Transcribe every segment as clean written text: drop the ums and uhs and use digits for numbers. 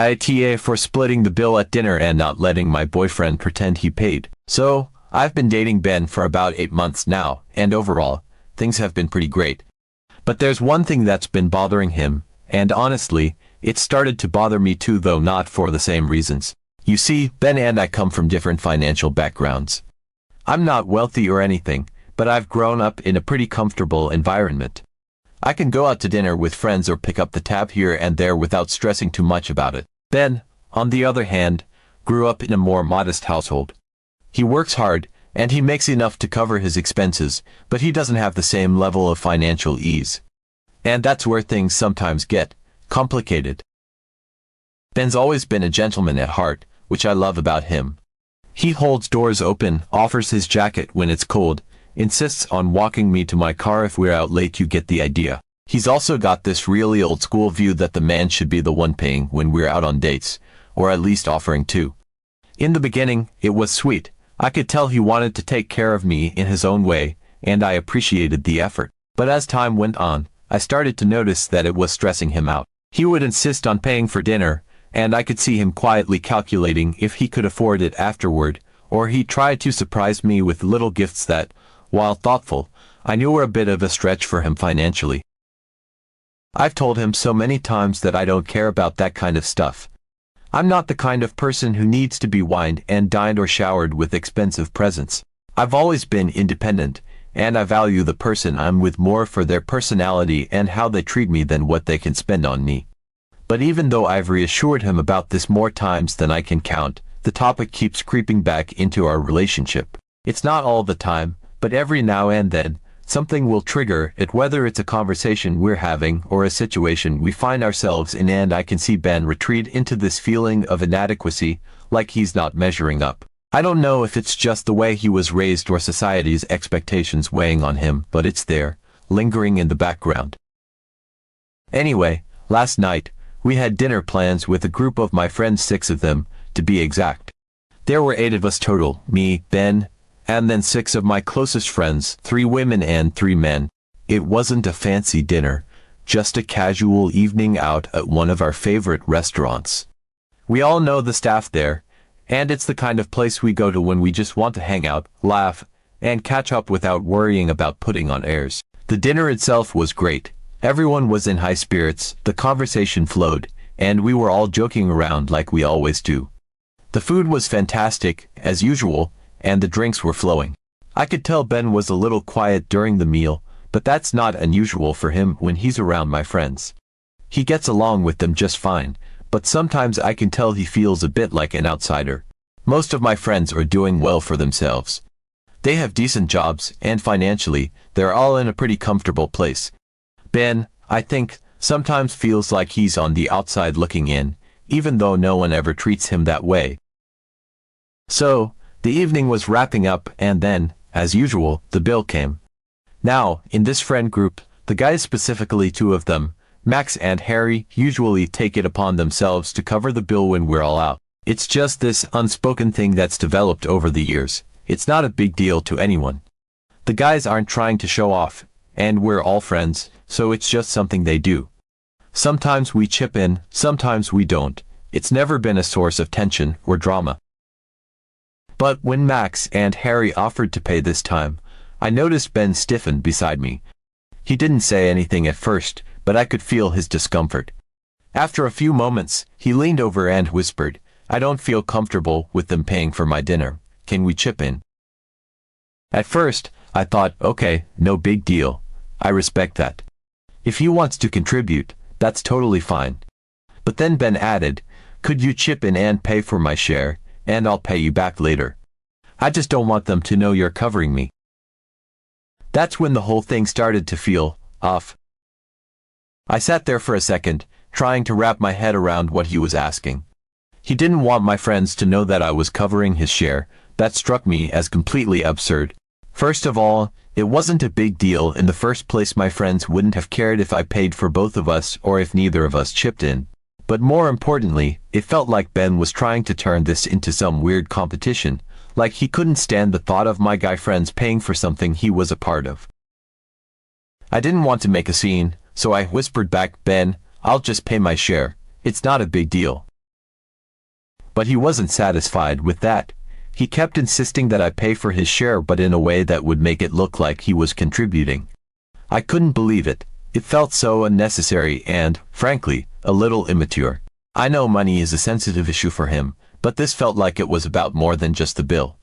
AITA for splitting the bill at dinner and not letting my boyfriend pretend he paid. So, I've been dating Ben for about 8 months now, and overall, things have been pretty great. But there's one thing that's been bothering him, and honestly, it started to bother me too, though not for the same reasons. You see, Ben and I come from different financial backgrounds. I'm not wealthy or anything, but I've grown up in a pretty comfortable environment. I can go out to dinner with friends or pick up the tab here and there without stressing too much about it. Ben, on the other hand, grew up in a more modest household. He works hard, and he makes enough to cover his expenses, but he doesn't have the same level of financial ease. And that's where things sometimes get complicated. Ben's always been a gentleman at heart, which I love about him. He holds doors open, offers his jacket when it's cold, insists on walking me to my car if we're out late. You get the idea. He's also got this really old school view that the man should be the one paying when we're out on dates, or at least offering to. In the beginning, it was sweet. I could tell he wanted to take care of me in his own way, and I appreciated the effort. But as time went on, I started to notice that it was stressing him out. He would insist on paying for dinner, and I could see him quietly calculating if he could afford it afterward, or he tried to surprise me with little gifts that, while thoughtful, I knew were a bit of a stretch for him financially. I've told him so many times that I don't care about that kind of stuff. I'm not the kind of person who needs to be wined and dined or showered with expensive presents. I've always been independent, and I value the person I'm with more for their personality and how they treat me than what they can spend on me. But even though I've reassured him about this more times than I can count, the topic keeps creeping back into our relationship. It's not all the time, but every now and then, something will trigger it, whether it's a conversation we're having or a situation we find ourselves in, and I can see Ben retreat into this feeling of inadequacy, like he's not measuring up. I don't know if it's just the way he was raised or society's expectations weighing on him, but it's there, lingering in the background. Anyway, last night, we had dinner plans with a group of my friends, 6 of them, to be exact. There were 8 of us total, me, Ben, and then 6 of my closest friends, 3 women and 3 men. It wasn't a fancy dinner, just a casual evening out at one of our favorite restaurants. We all know the staff there, and it's the kind of place we go to when we just want to hang out, laugh, and catch up without worrying about putting on airs. The dinner itself was great. Everyone was in high spirits, the conversation flowed, and we were all joking around like we always do. The food was fantastic, as usual, and the drinks were flowing. I could tell Ben was a little quiet during the meal, but that's not unusual for him when he's around my friends. He gets along with them just fine, but sometimes I can tell he feels a bit like an outsider. Most of my friends are doing well for themselves. They have decent jobs, and financially, they're all in a pretty comfortable place. Ben, I think, sometimes feels like he's on the outside looking in, even though no one ever treats him that way. So, the evening was wrapping up, and then, as usual, the bill came. Now, in this friend group, the guys, specifically 2 of them, Max and Harry, usually take it upon themselves to cover the bill when we're all out. It's just this unspoken thing that's developed over the years. It's not a big deal to anyone. The guys aren't trying to show off, and we're all friends, so it's just something they do. Sometimes we chip in, sometimes we don't. It's never been a source of tension or drama. But when Max and Harry offered to pay this time, I noticed Ben stiffen beside me. He didn't say anything at first, but I could feel his discomfort. After a few moments, he leaned over and whispered, "I don't feel comfortable with them paying for my dinner. Can we chip in?" At first, I thought, okay, no big deal. I respect that. If he wants to contribute, that's totally fine. But then Ben added, "Could you chip in and pay for my share, and I'll pay you back later. I just don't want them to know you're covering me." That's when the whole thing started to feel off. I sat there for a second, trying to wrap my head around what he was asking. He didn't want my friends to know that I was covering his share. That struck me as completely absurd. First of all, it wasn't a big deal in the first place. My friends wouldn't have cared if I paid for both of us or if neither of us chipped in. But more importantly, it felt like Ben was trying to turn this into some weird competition, like he couldn't stand the thought of my guy friends paying for something he was a part of. I didn't want to make a scene, so I whispered back, "Ben, I'll just pay my share. It's not a big deal." But he wasn't satisfied with that. He kept insisting that I pay for his share, but in a way that would make it look like he was contributing. I couldn't believe it. It felt so unnecessary and, frankly, a little immature. I know money is a sensitive issue for him, but this felt like it was about more than just the bill.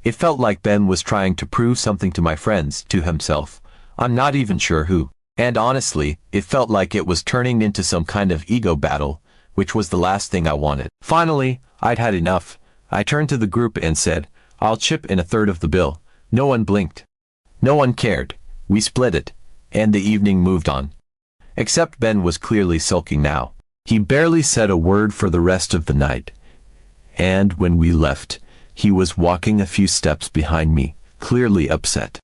It felt like Ben was trying to prove something to my friends, to himself. I'm not even sure who. And honestly, it felt like it was turning into some kind of ego battle, which was the last thing I wanted. Finally, I'd had enough. I turned to the group and said, "I'll chip in a third of the bill." No one blinked. No one cared. We split it, and the evening moved on. Except Ben was clearly sulking now. He barely said a word for the rest of the night. And when we left, he was walking a few steps behind me, clearly upset.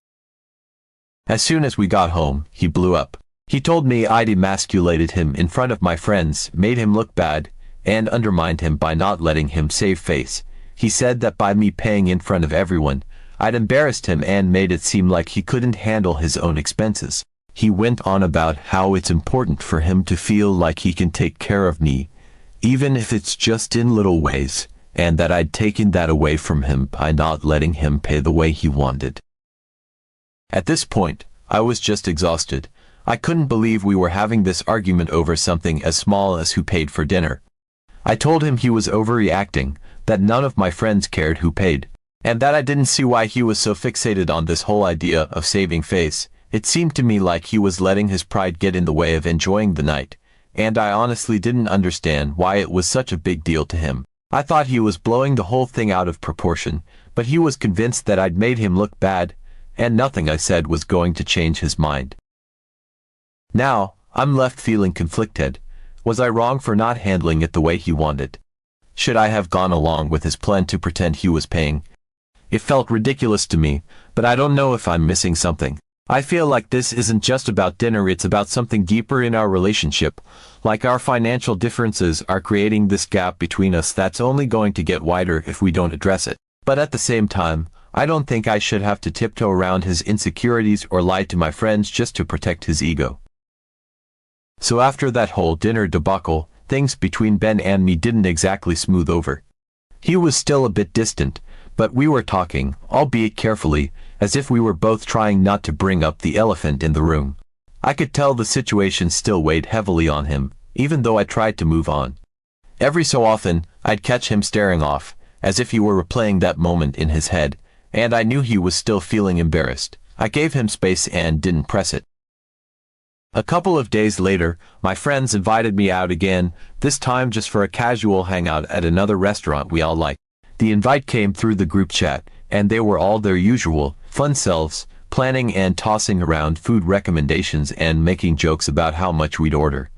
As soon as we got home, he blew up. He told me I'd emasculated him in front of my friends, made him look bad, and undermined him by not letting him save face. He said that by me paying in front of everyone, I'd embarrassed him and made it seem like he couldn't handle his own expenses. He went on about how it's important for him to feel like he can take care of me, even if it's just in little ways, and that I'd taken that away from him by not letting him pay the way he wanted. At this point, I was just exhausted. I couldn't believe we were having this argument over something as small as who paid for dinner. I told him he was overreacting, that none of my friends cared who paid, and that I didn't see why he was so fixated on this whole idea of saving face. It seemed to me like he was letting his pride get in the way of enjoying the night, and I honestly didn't understand why it was such a big deal to him. I thought he was blowing the whole thing out of proportion, but he was convinced that I'd made him look bad, and nothing I said was going to change his mind. Now, I'm left feeling conflicted. Was I wrong for not handling it the way he wanted? Should I have gone along with his plan to pretend he was paying? It felt ridiculous to me, but I don't know if I'm missing something. I feel like this isn't just about dinner, it's about something deeper in our relationship. Like our financial differences are creating this gap between us that's only going to get wider if we don't address it. But at the same time, I don't think I should have to tiptoe around his insecurities or lie to my friends just to protect his ego. So after that whole dinner debacle, things between Ben and me didn't exactly smooth over. He was still a bit distant, but we were talking, albeit carefully, as if we were both trying not to bring up the elephant in the room. I could tell the situation still weighed heavily on him, even though I tried to move on. Every so often, I'd catch him staring off, as if he were replaying that moment in his head, and I knew he was still feeling embarrassed. I gave him space and didn't press it. A couple of days later, my friends invited me out again, this time just for a casual hangout at another restaurant we all liked. The invite came through the group chat, and they were all their usual, fun selves, planning and tossing around food recommendations and making jokes about how much we'd order.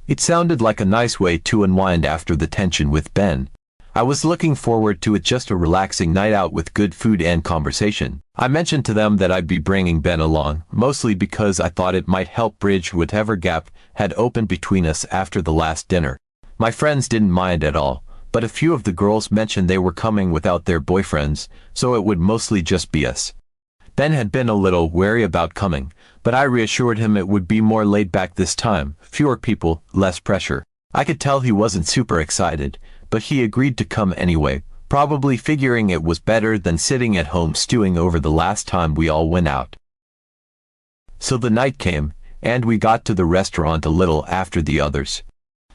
It sounded like a nice way to unwind after the tension with Ben. I was looking forward to it, just a relaxing night out with good food and conversation. I mentioned to them that I'd be bringing Ben along, mostly because I thought it might help bridge whatever gap had opened between us after the last dinner. My friends didn't mind at all, but a few of the girls mentioned they were coming without their boyfriends, so it would mostly just be us. Ben had been a little wary about coming, but I reassured him it would be more laid back this time, fewer people, less pressure. I could tell he wasn't super excited, but he agreed to come anyway, probably figuring it was better than sitting at home stewing over the last time we all went out. So the night came, and we got to the restaurant a little after the others.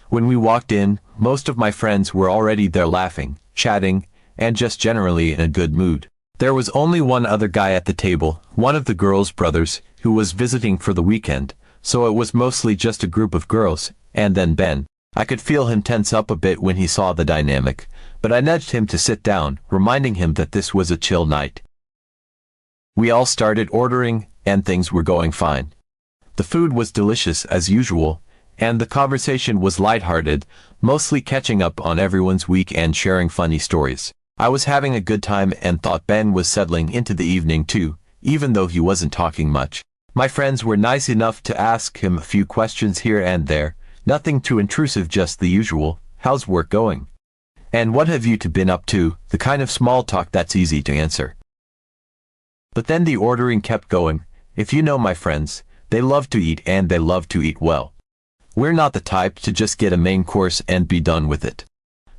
When we walked in, most of my friends were already there laughing, chatting, and just generally in a good mood. There was only one other guy at the table, one of the girls' brothers, who was visiting for the weekend, so it was mostly just a group of girls, and then Ben. I could feel him tense up a bit when he saw the dynamic, but I nudged him to sit down, reminding him that this was a chill night. We all started ordering, and things were going fine. The food was delicious as usual, and the conversation was lighthearted, mostly catching up on everyone's week and sharing funny stories. I was having a good time and thought Ben was settling into the evening too, even though he wasn't talking much. My friends were nice enough to ask him a few questions here and there, nothing too intrusive, just the usual, "How's work going? And what have you two been up to?" The kind of small talk that's easy to answer. But then the ordering kept going. If you know my friends, they love to eat, and they love to eat well. We're not the type to just get a main course and be done with it.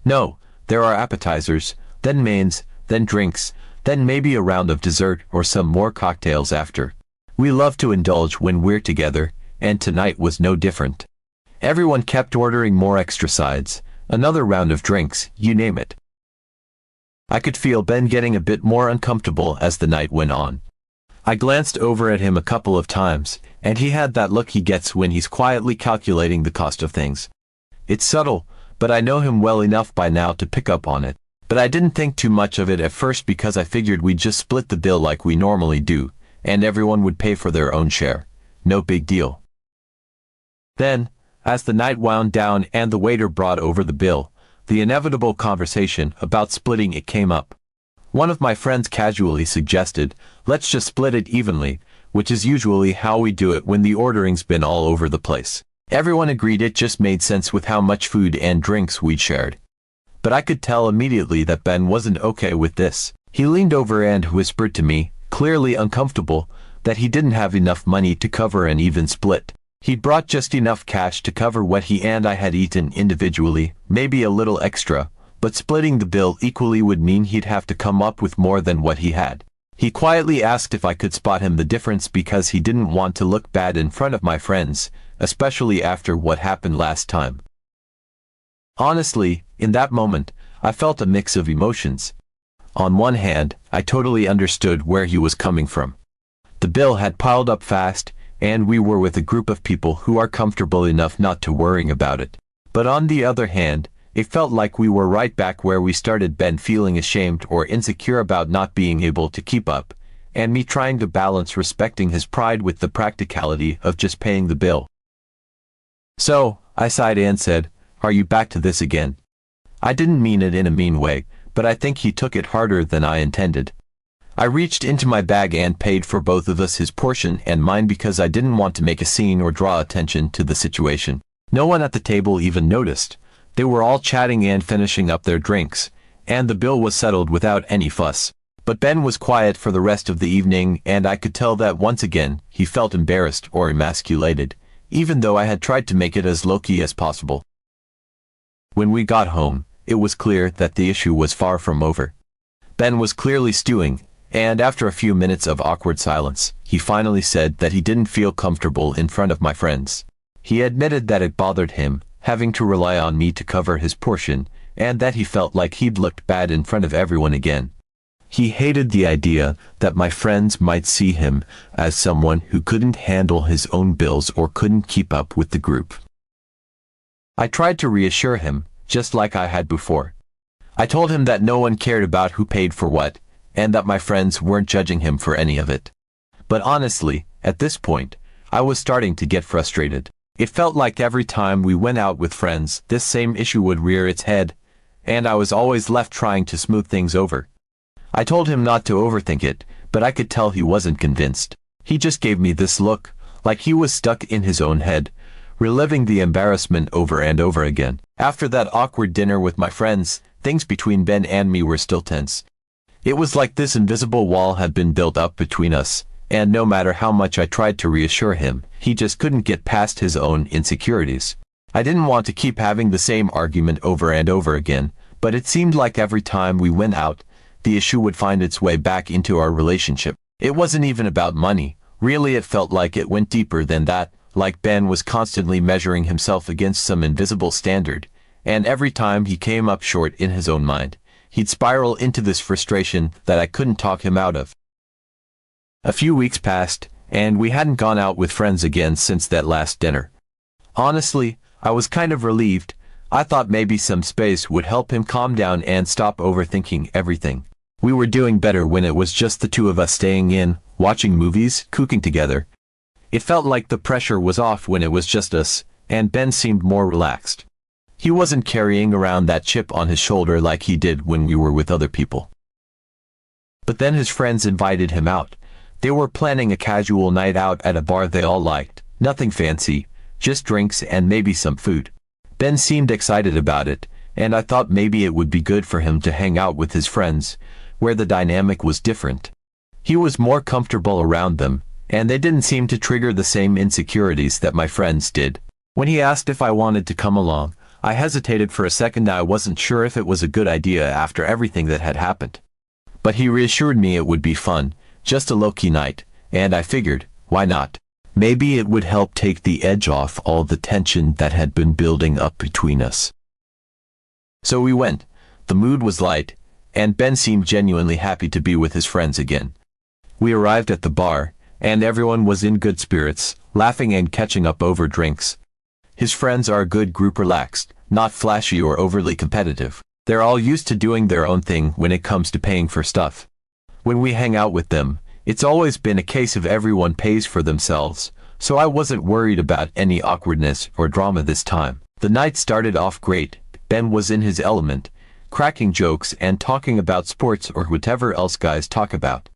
No, There are appetizers, then mains, then drinks, then maybe a round of dessert or some more cocktails after. We love to indulge when we're together, and tonight was no different. Everyone kept ordering more extra sides, another round of drinks, you name it. I could feel Ben getting a bit more uncomfortable as the night went on. I glanced over at him a couple of times, and he had that look he gets when he's quietly calculating the cost of things. It's subtle, but I know him well enough by now to pick up on it. But I didn't think too much of it at first because I figured we'd just split the bill like we normally do, and everyone would pay for their own share. No big deal. Then, as the night wound down and the waiter brought over the bill, the inevitable conversation about splitting it came up. One of my friends casually suggested, let's just split it evenly, which is usually how we do it when the ordering's been all over the place. Everyone agreed it just made sense with how much food and drinks we'd shared. But I could tell immediately that Ben wasn't okay with this. He leaned over and whispered to me, clearly uncomfortable, that he didn't have enough money to cover an even split. He'd brought just enough cash to cover what he and I had eaten individually, maybe a little extra, but splitting the bill equally would mean he'd have to come up with more than what he had. He quietly asked if I could spot him the difference because he didn't want to look bad in front of my friends, especially after what happened last time. Honestly, in that moment, I felt a mix of emotions. On one hand, I totally understood where he was coming from. The bill had piled up fast, and we were with a group of people who are comfortable enough not to worrying about it. But on the other hand, it felt like we were right back where we started, Ben feeling ashamed or insecure about not being able to keep up, and me trying to balance respecting his pride with the practicality of just paying the bill. So, I sighed and said, "Are you back to this again?" I didn't mean it in a mean way, but I think he took it harder than I intended. I reached into my bag and paid for both of us his portion and mine because I didn't want to make a scene or draw attention to the situation. No one at the table even noticed. They were all chatting and finishing up their drinks, and the bill was settled without any fuss. But Ben was quiet for the rest of the evening, and I could tell that once again he felt embarrassed or emasculated, even though I had tried to make it as low-key as possible. When we got home, it was clear that the issue was far from over. Ben was clearly stewing, and after a few minutes of awkward silence, he finally said that he didn't feel comfortable in front of my friends. He admitted that it bothered him, having to rely on me to cover his portion, and that he felt like he'd looked bad in front of everyone again. He hated the idea that my friends might see him as someone who couldn't handle his own bills or couldn't keep up with the group. I tried to reassure him, just like I had before. I told him that no one cared about who paid for what, and that my friends weren't judging him for any of it. But honestly, at this point, I was starting to get frustrated. It felt like every time we went out with friends, this same issue would rear its head, and I was always left trying to smooth things over. I told him not to overthink it, but I could tell he wasn't convinced. He just gave me this look, like he was stuck in his own head, reliving the embarrassment over and over again. After that awkward dinner with my friends, things between Ben and me were still tense. It was like this invisible wall had been built up between us, and no matter how much I tried to reassure him, he just couldn't get past his own insecurities. I didn't want to keep having the same argument over and over again, but it seemed like every time we went out, the issue would find its way back into our relationship. It wasn't even about money. Really, it felt like it went deeper than that, like Ben was constantly measuring himself against some invisible standard, and every time he came up short in his own mind, he'd spiral into this frustration that I couldn't talk him out of. A few weeks passed, and we hadn't gone out with friends again since that last dinner. Honestly, I was kind of relieved. I thought maybe some space would help him calm down and stop overthinking everything. We were doing better when it was just the two of us staying in, watching movies, cooking together. It felt like the pressure was off when it was just us, and Ben seemed more relaxed. He wasn't carrying around that chip on his shoulder like he did when we were with other people. But then his friends invited him out. They were planning a casual night out at a bar they all liked. Nothing fancy, just drinks and maybe some food. Ben seemed excited about it, and I thought maybe it would be good for him to hang out with his friends, where the dynamic was different. He was more comfortable around them, and they didn't seem to trigger the same insecurities that my friends did. When he asked if I wanted to come along, I hesitated for a second. I wasn't sure if it was a good idea after everything that had happened. But he reassured me it would be fun, just a low-key night, and I figured, why not? Maybe it would help take the edge off all the tension that had been building up between us. So we went. The mood was light, and Ben seemed genuinely happy to be with his friends again. We arrived at the bar, and everyone was in good spirits, laughing and catching up over drinks. His friends are a good group, relaxed, not flashy or overly competitive. They're all used to doing their own thing when it comes to paying for stuff. When we hang out with them, it's always been a case of everyone pays for themselves, so I wasn't worried about any awkwardness or drama this time. The night started off great. Ben was in his element, cracking jokes and talking about sports or whatever else guys talk about.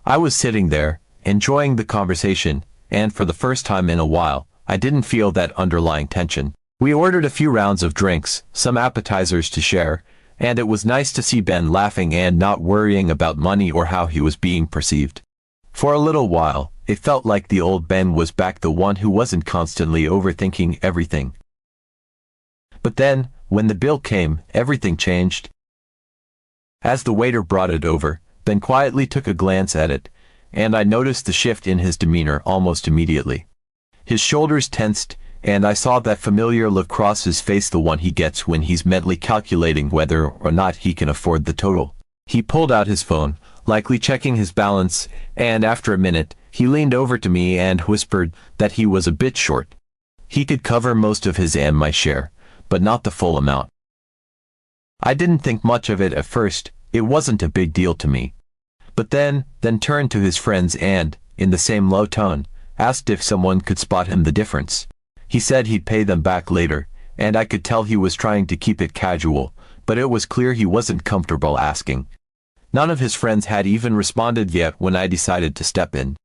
I was sitting there, enjoying the conversation, and for the first time in a while, I didn't feel that underlying tension. We ordered a few rounds of drinks, some appetizers to share, and it was nice to see Ben laughing and not worrying about money or how he was being perceived. For a little while, it felt like the old Ben was back, the one who wasn't constantly overthinking everything. But then, when the bill came, everything changed. As the waiter brought it over, Ben quietly took a glance at it, and I noticed the shift in his demeanor almost immediately. His shoulders tensed, and I saw that familiar look cross his face, the one he gets when he's mentally calculating whether or not he can afford the total. He pulled out his phone, likely checking his balance, and after a minute, he leaned over to me and whispered that he was a bit short. He could cover most of his and my share, but not the full amount. I didn't think much of it at first. It wasn't a big deal to me. But then turned to his friends and, in the same low tone, asked if someone could spot him the difference. He said he'd pay them back later, and I could tell he was trying to keep it casual, but it was clear he wasn't comfortable asking. None of his friends had even responded yet when I decided to step in.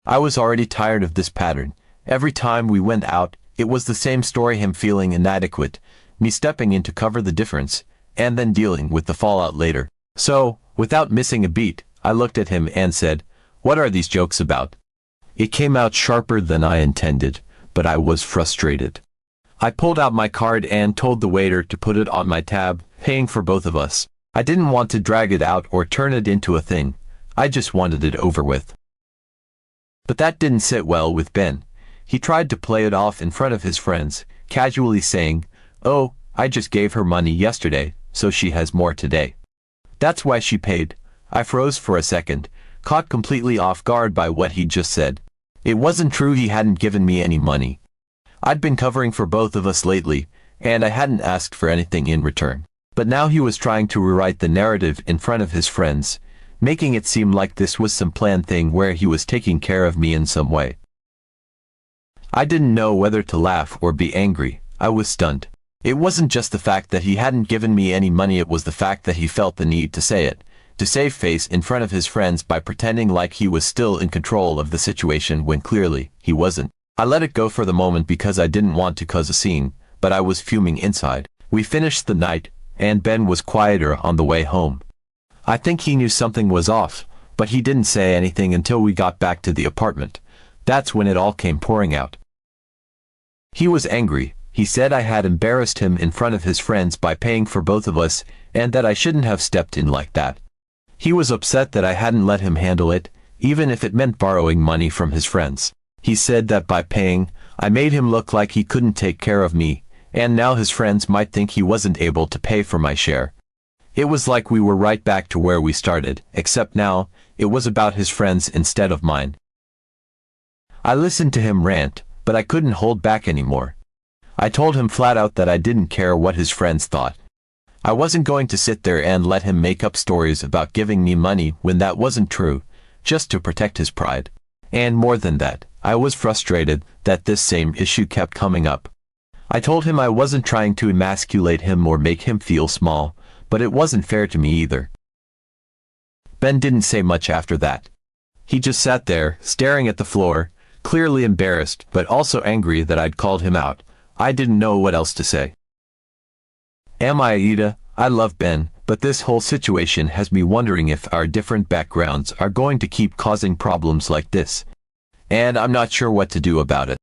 I was already tired of this pattern. Every time we went out, it was the same story, him feeling inadequate, me stepping in to cover the difference, and then dealing with the fallout later. So, without missing a beat, I looked at him and said, "What are these jokes about?" It came out sharper than I intended, but I was frustrated. I pulled out my card and told the waiter to put it on my tab, paying for both of us. I didn't want to drag it out or turn it into a thing. I just wanted it over with. But that didn't sit well with Ben. He tried to play it off in front of his friends, casually saying, "Oh, I just gave her money yesterday, so she has more today. That's why she paid." I froze for a second, caught completely off guard by what he'd just said. It wasn't true, he hadn't given me any money. I'd been covering for both of us lately, and I hadn't asked for anything in return. But now he was trying to rewrite the narrative in front of his friends, making it seem like this was some planned thing where he was taking care of me in some way. I didn't know whether to laugh or be angry. I was stunned. It wasn't just the fact that he hadn't given me any money, it was the fact that he felt the need to say it, to save face in front of his friends by pretending like he was still in control of the situation when clearly he wasn't. I let it go for the moment because I didn't want to cause a scene, but I was fuming inside. We finished the night, and Ben was quieter on the way home. I think he knew something was off, but he didn't say anything until we got back to the apartment. That's when it all came pouring out. He was angry. He said I had embarrassed him in front of his friends by paying for both of us, and that I shouldn't have stepped in like that. He was upset that I hadn't let him handle it, even if it meant borrowing money from his friends. He said that by paying, I made him look like he couldn't take care of me, and now his friends might think he wasn't able to pay for my share. It was like we were right back to where we started, except now, it was about his friends instead of mine. I listened to him rant, but I couldn't hold back anymore. I told him flat out that I didn't care what his friends thought. I wasn't going to sit there and let him make up stories about giving me money when that wasn't true, just to protect his pride. And more than that, I was frustrated that this same issue kept coming up. I told him I wasn't trying to emasculate him or make him feel small, but it wasn't fair to me either. Ben didn't say much after that. He just sat there, staring at the floor, clearly embarrassed, but also angry that I'd called him out. I didn't know what else to say. Am I AITA? I love Ben, but this whole situation has me wondering if our different backgrounds are going to keep causing problems like this. And I'm not sure what to do about it.